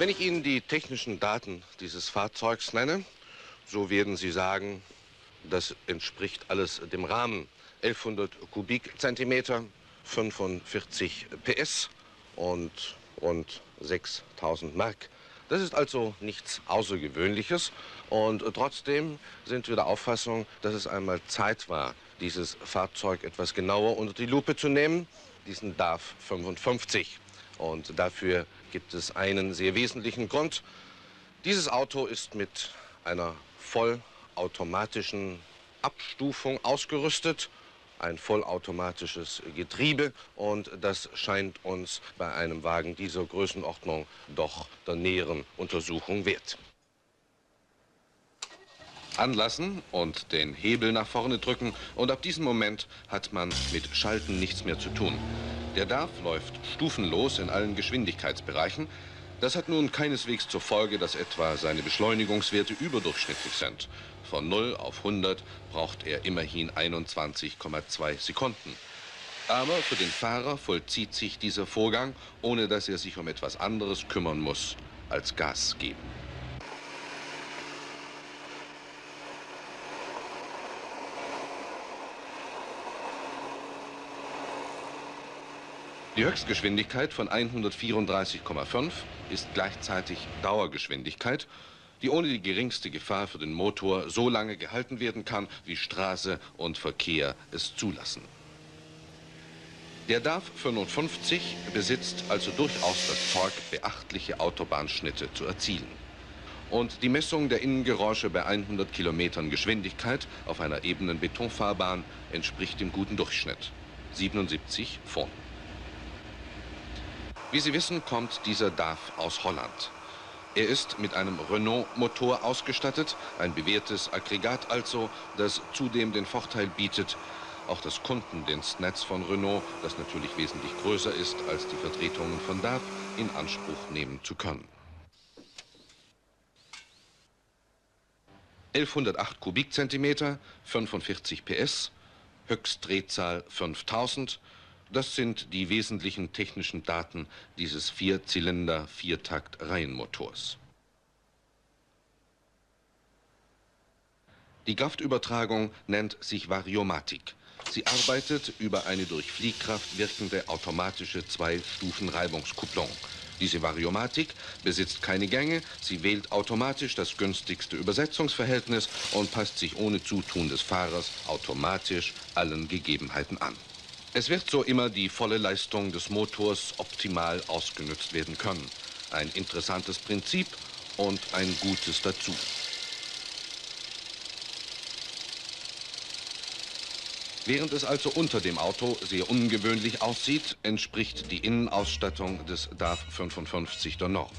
Wenn ich Ihnen die technischen Daten dieses Fahrzeugs nenne, so werden Sie sagen, das entspricht alles dem Rahmen. 1100 Kubikzentimeter, 45 PS und rund 6000 Mark. Das ist also nichts Außergewöhnliches und trotzdem sind wir der Auffassung, dass es einmal Zeit war, dieses Fahrzeug etwas genauer unter die Lupe zu nehmen, diesen DAF 55. Und dafür gibt es einen sehr wesentlichen Grund. Dieses Auto ist mit einer vollautomatischen Abstufung ausgerüstet, ein vollautomatisches Getriebe, und das scheint uns bei einem Wagen dieser Größenordnung doch der näheren Untersuchung wert. Anlassen und den Hebel nach vorne drücken und ab diesem Moment hat man mit Schalten nichts mehr zu tun. Der DAF läuft stufenlos in allen Geschwindigkeitsbereichen. Das hat nun keineswegs zur Folge, dass etwa seine Beschleunigungswerte überdurchschnittlich sind. Von 0 auf 100 braucht er immerhin 21,2 Sekunden. Aber für den Fahrer vollzieht sich dieser Vorgang, ohne dass er sich um etwas anderes kümmern muss als Gas geben. Die Höchstgeschwindigkeit von 134,5 ist gleichzeitig Dauergeschwindigkeit, die ohne die geringste Gefahr für den Motor so lange gehalten werden kann, wie Straße und Verkehr es zulassen. Der DAF 55 besitzt also durchaus das Zeug, beachtliche Autobahnschnitte zu erzielen. Und die Messung der Innengeräusche bei 100 Kilometern Geschwindigkeit auf einer ebenen Betonfahrbahn entspricht dem guten Durchschnitt. 77 Pfund. Wie Sie wissen, kommt dieser DAF aus Holland. Er ist mit einem Renault-Motor ausgestattet, ein bewährtes Aggregat also, das zudem den Vorteil bietet, auch das Kundendienstnetz von Renault, das natürlich wesentlich größer ist als die Vertretungen von DAF, in Anspruch nehmen zu können. 1108 Kubikzentimeter, 45 PS, Höchstdrehzahl 5000. Das sind die wesentlichen technischen Daten dieses Vierzylinder-Viertakt-Reihenmotors. Die Kraftübertragung nennt sich Variomatik. Sie arbeitet über eine durch Fliehkraft wirkende automatische Zwei-Stufen-Reibungskupplung. Diese Variomatik besitzt keine Gänge, sie wählt automatisch das günstigste Übersetzungsverhältnis und passt sich ohne Zutun des Fahrers automatisch allen Gegebenheiten an. Es wird so immer die volle Leistung des Motors optimal ausgenutzt werden können. Ein interessantes Prinzip und ein gutes dazu. Während es also unter dem Auto sehr ungewöhnlich aussieht, entspricht die Innenausstattung des DAF 55 der Norm.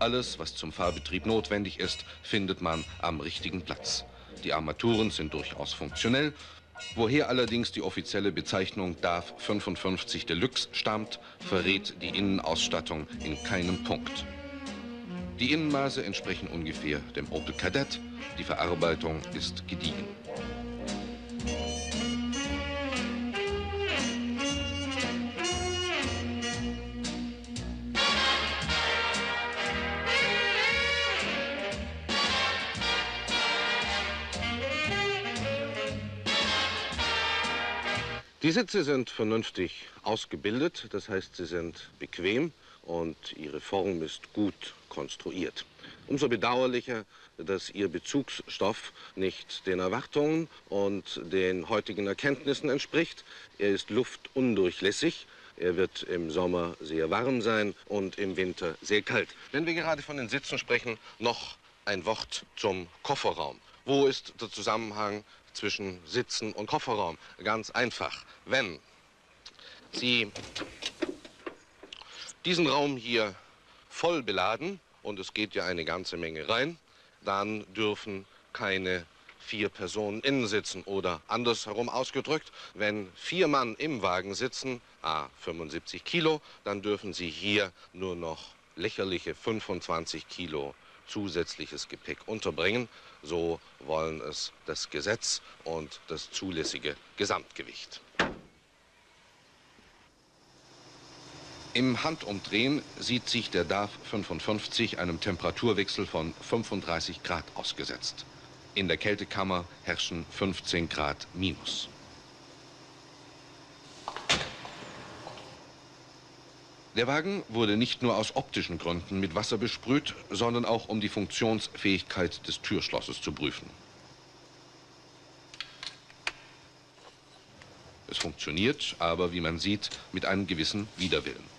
Alles, was zum Fahrbetrieb notwendig ist, findet man am richtigen Platz. Die Armaturen sind durchaus funktionell. Woher allerdings die offizielle Bezeichnung DAF 55 Deluxe stammt, verrät die Innenausstattung in keinem Punkt. Die Innenmaße entsprechen ungefähr dem Opel Kadett, die Verarbeitung ist gediegen. Die Sitze sind vernünftig ausgebildet, das heißt, sie sind bequem und ihre Form ist gut konstruiert. Umso bedauerlicher, dass ihr Bezugsstoff nicht den Erwartungen und den heutigen Erkenntnissen entspricht. Er ist luftundurchlässig. Er wird im Sommer sehr warm sein und im Winter sehr kalt. Wenn wir gerade von den Sitzen sprechen, noch ein Wort zum Kofferraum. Wo ist der Zusammenhang zwischen Sitzen und Kofferraum? Ganz einfach. Wenn Sie diesen Raum hier voll beladen, und es geht ja eine ganze Menge rein, dann dürfen keine 4 Personen innen sitzen. Oder andersherum ausgedrückt, wenn 4 Mann im Wagen sitzen, 75 Kilo, dann dürfen sie hier nur noch lächerliche 25 Kilo zusätzliches Gepäck unterbringen. So wollen es das Gesetz und das zulässige Gesamtgewicht. Im Handumdrehen sieht sich der DAF 55 einem Temperaturwechsel von 35 Grad ausgesetzt. In der Kältekammer herrschen 15 Grad minus. Der Wagen wurde nicht nur aus optischen Gründen mit Wasser besprüht, sondern auch um die Funktionsfähigkeit des Türschlosses zu prüfen. Es funktioniert, aber wie man sieht, mit einem gewissen Widerwillen.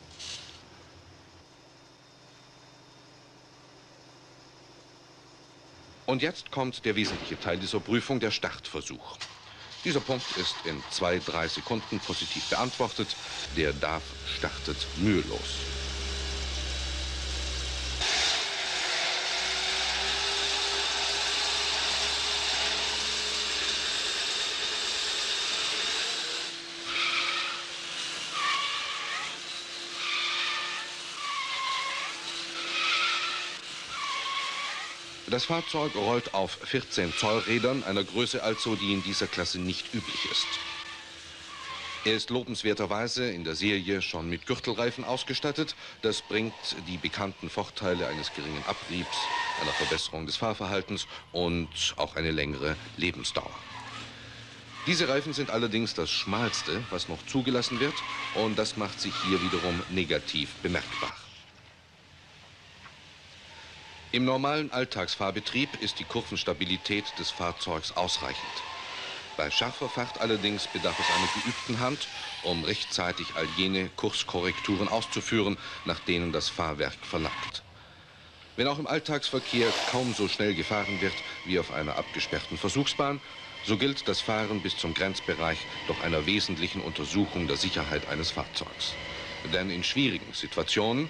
Und jetzt kommt der wesentliche Teil dieser Prüfung, der Startversuch. Dieser Punkt ist in 2-3 Sekunden positiv beantwortet. Der DAF startet mühelos. Das Fahrzeug rollt auf 14 Zoll Rädern, einer Größe also, die in dieser Klasse nicht üblich ist. Er ist lobenswerterweise in der Serie schon mit Gürtelreifen ausgestattet. Das bringt die bekannten Vorteile eines geringen Abriebs, einer Verbesserung des Fahrverhaltens und auch eine längere Lebensdauer. Diese Reifen sind allerdings das schmalste, was noch zugelassen wird, und das macht sich hier wiederum negativ bemerkbar. Im normalen Alltagsfahrbetrieb ist die Kurvenstabilität des Fahrzeugs ausreichend. Bei scharfer Fahrt allerdings bedarf es einer geübten Hand, um rechtzeitig all jene Kurskorrekturen auszuführen, nach denen das Fahrwerk verlangt. Wenn auch im Alltagsverkehr kaum so schnell gefahren wird wie auf einer abgesperrten Versuchsbahn, so gilt das Fahren bis zum Grenzbereich doch einer wesentlichen Untersuchung der Sicherheit eines Fahrzeugs. Denn in schwierigen Situationen,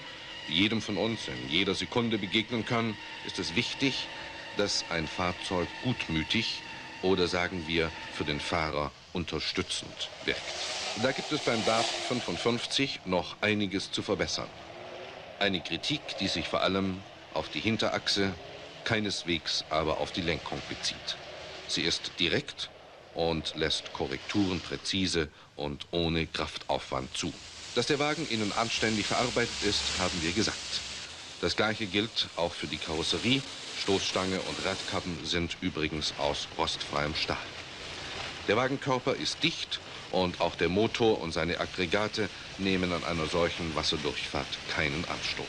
die jedem von uns in jeder Sekunde begegnen können, ist es wichtig, dass ein Fahrzeug gutmütig oder sagen wir für den Fahrer unterstützend wirkt. Da gibt es beim DAF 55 noch einiges zu verbessern. Eine Kritik, die sich vor allem auf die Hinterachse, keineswegs aber auf die Lenkung bezieht. Sie ist direkt und lässt Korrekturen präzise und ohne Kraftaufwand zu. Dass der Wagen innen anständig verarbeitet ist, haben wir gesagt. Das Gleiche gilt auch für die Karosserie. Stoßstange und Radkappen sind übrigens aus rostfreiem Stahl. Der Wagenkörper ist dicht und auch der Motor und seine Aggregate nehmen an einer solchen Wasserdurchfahrt keinen Anstoß.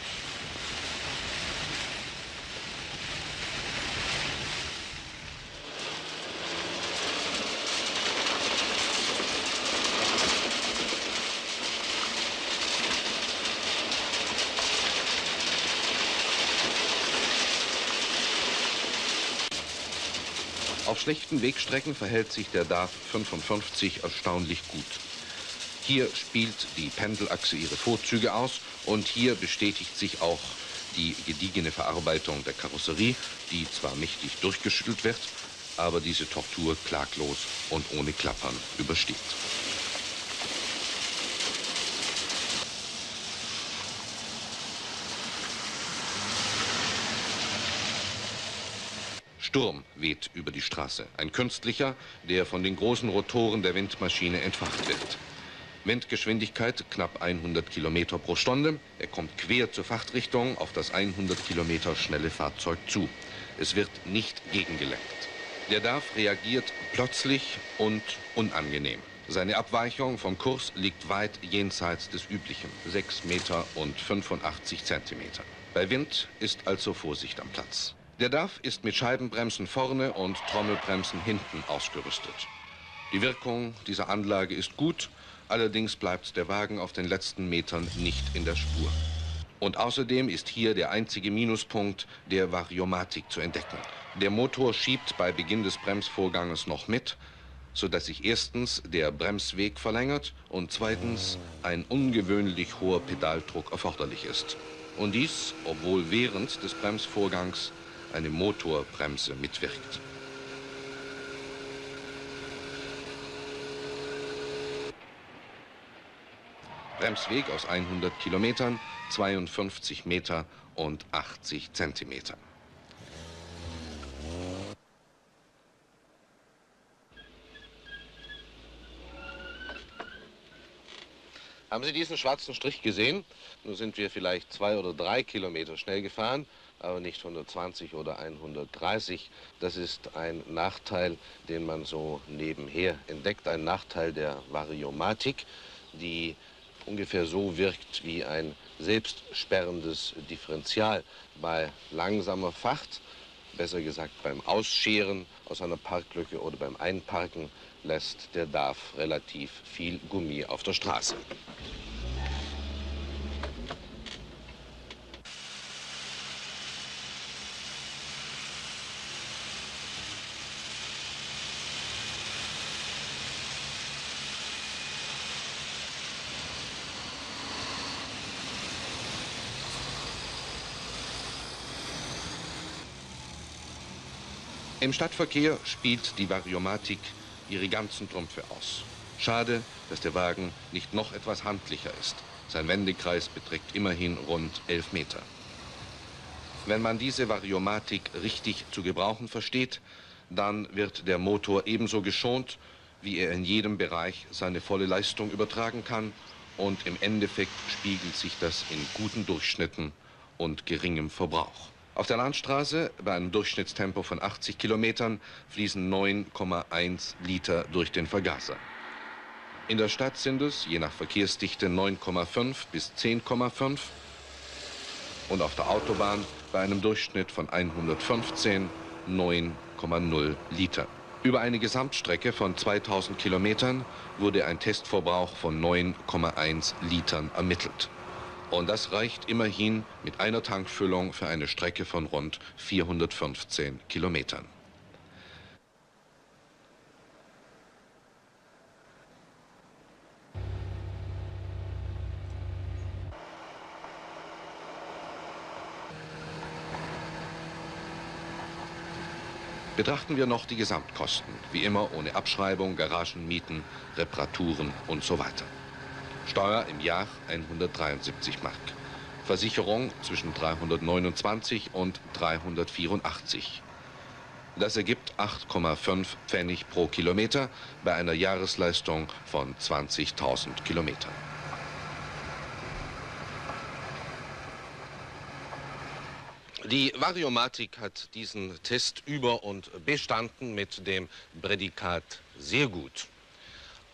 Auf schlechten Wegstrecken verhält sich der DAF 55 erstaunlich gut. Hier spielt die Pendelachse ihre Vorzüge aus und hier bestätigt sich auch die gediegene Verarbeitung der Karosserie, die zwar mächtig durchgeschüttelt wird, aber diese Tortur klaglos und ohne Klappern übersteht. Sturm weht über die Straße. Ein künstlicher, der von den großen Rotoren der Windmaschine entfacht wird. Windgeschwindigkeit knapp 100 Kilometer pro Stunde. Er kommt quer zur Fahrtrichtung auf das 100 Kilometer schnelle Fahrzeug zu. Es wird nicht gegengelenkt. Der DAF reagiert plötzlich und unangenehm. Seine Abweichung vom Kurs liegt weit jenseits des üblichen, 6 Meter und 85 Zentimeter. Bei Wind ist also Vorsicht am Platz. Der DAF ist mit Scheibenbremsen vorne und Trommelbremsen hinten ausgerüstet. Die Wirkung dieser Anlage ist gut, allerdings bleibt der Wagen auf den letzten Metern nicht in der Spur. Und außerdem ist hier der einzige Minuspunkt der Variomatik zu entdecken. Der Motor schiebt bei Beginn des Bremsvorganges noch mit, sodass sich erstens der Bremsweg verlängert und zweitens ein ungewöhnlich hoher Pedaldruck erforderlich ist. Und dies, obwohl während des Bremsvorgangs eine Motorbremse mitwirkt. Bremsweg aus 100 Kilometern, 52 Meter und 80 Zentimeter. Haben Sie diesen schwarzen Strich gesehen? Nun sind wir vielleicht 2 oder 3 Kilometer schnell gefahren, aber nicht 120 oder 130. Das ist ein Nachteil, den man so nebenher entdeckt. Ein Nachteil der Variomatik, die ungefähr so wirkt wie ein selbstsperrendes Differential. Bei langsamer Fahrt, besser gesagt beim Ausscheren aus einer Parklücke oder beim Einparken, lässt der DAF relativ viel Gummi auf der Straße. Im Stadtverkehr spielt die Variomatik ihre ganzen Trümpfe aus. Schade, dass der Wagen nicht noch etwas handlicher ist. Sein Wendekreis beträgt immerhin rund 11 Meter. Wenn man diese Variomatik richtig zu gebrauchen versteht, dann wird der Motor ebenso geschont, wie er in jedem Bereich seine volle Leistung übertragen kann. Und im Endeffekt spiegelt sich das in guten Durchschnitten und geringem Verbrauch. Auf der Landstraße bei einem Durchschnittstempo von 80 Kilometern fließen 9,1 Liter durch den Vergaser. In der Stadt sind es, je nach Verkehrsdichte, 9,5 bis 10,5 und auf der Autobahn bei einem Durchschnitt von 115 9,0 Liter. Über eine Gesamtstrecke von 2000 Kilometern wurde ein Testverbrauch von 9,1 Litern ermittelt. Und das reicht immerhin mit einer Tankfüllung für eine Strecke von rund 415 Kilometern. Betrachten wir noch die Gesamtkosten, wie immer ohne Abschreibung, Garagenmieten, Reparaturen und so weiter. Steuer im Jahr 173 Mark. Versicherung zwischen 329 und 384. Das ergibt 8,5 Pfennig pro Kilometer bei einer Jahresleistung von 20.000 Kilometern. Die Variomatik hat diesen Test über- und bestanden mit dem Prädikat sehr gut.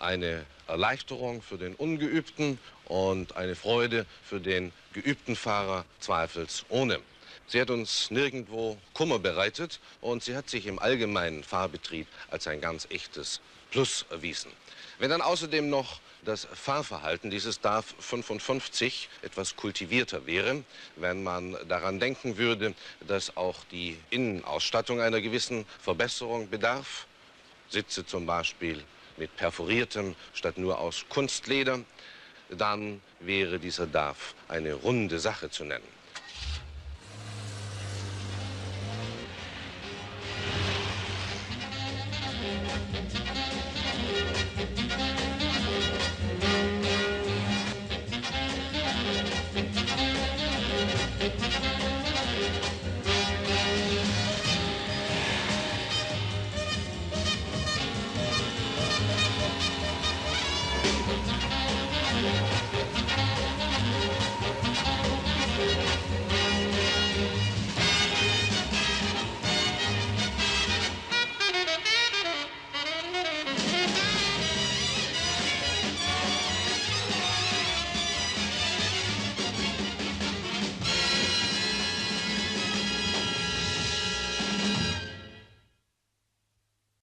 Eine Erleichterung für den Ungeübten und eine Freude für den geübten Fahrer zweifelsohne. Sie hat uns nirgendwo Kummer bereitet und sie hat sich im allgemeinen Fahrbetrieb als ein ganz echtes Plus erwiesen. Wenn dann außerdem noch das Fahrverhalten dieses DAF 55 etwas kultivierter wäre, wenn man daran denken würde, dass auch die Innenausstattung einer gewissen Verbesserung bedarf, Sitze zum Beispiel mit perforiertem statt nur aus Kunstleder, dann wäre dieser DAF eine runde Sache zu nennen.